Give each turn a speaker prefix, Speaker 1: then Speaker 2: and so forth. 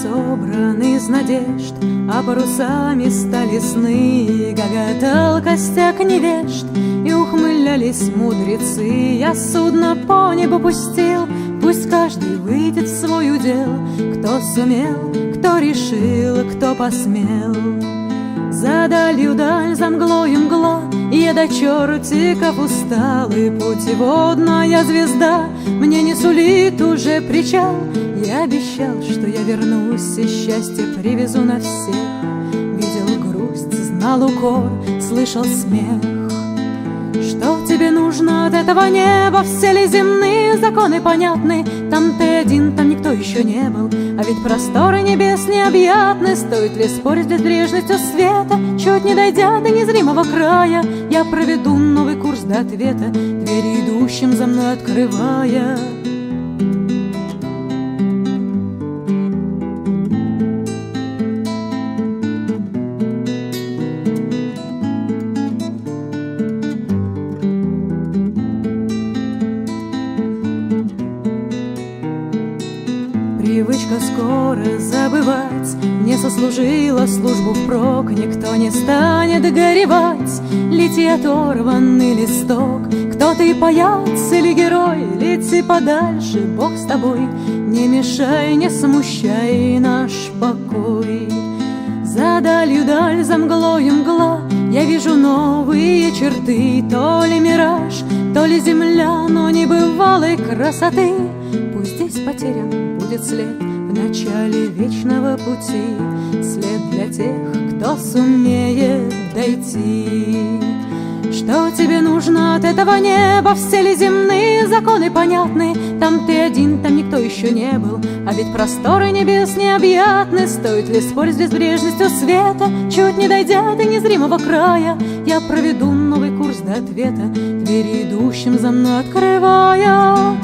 Speaker 1: собраны из надежд, а парусами стали сны. Гоготал костяк невежд, и ухмылялись мудрецы. Я судно по небу пустил, пусть каждый выйдет в свой удел. Кто сумел, кто решил, кто посмел. За далью даль, за мглой мгла, я до чертиков устал, и путеводная звезда мне не сулит уже причал. Я обещал, что я вернусь и счастье привезу на всех. Видел грусть, знал укор, слышал смех. Что тебе нужно от этого неба? Все ли земные законы понятны? Там ты один, там никто еще не был. А ведь просторы небес необъятны. Стоит ли спорить с безбрежностью света? Чуть не дойдя до незримого края, я проведу новый курс до ответа, двери идущим за мной открывая. Привычка скоро забывать не сослужила службу впрок. Никто не станет горевать, лети оторванный листок. Кто ты, паяц или герой, лети подальше, Бог с тобой. Не мешай, не смущай наш покой. За далью даль, за мглою мгла, я вижу новые черты. То ли мираж, то ли земля, но небывалой красоты. Пусть здесь потерян будет след в начале вечного пути, след для тех, кто сумеет дойти. Что тебе нужно от этого неба? Все ли земные законы понятны? Там ты один, там никто еще не был. А ведь просторы небес необъятны. Стоит ли спорить с безбрежностью света? Чуть не дойдя до незримого края, я проведу новый курс до ответа, двери идущим за мной открывая.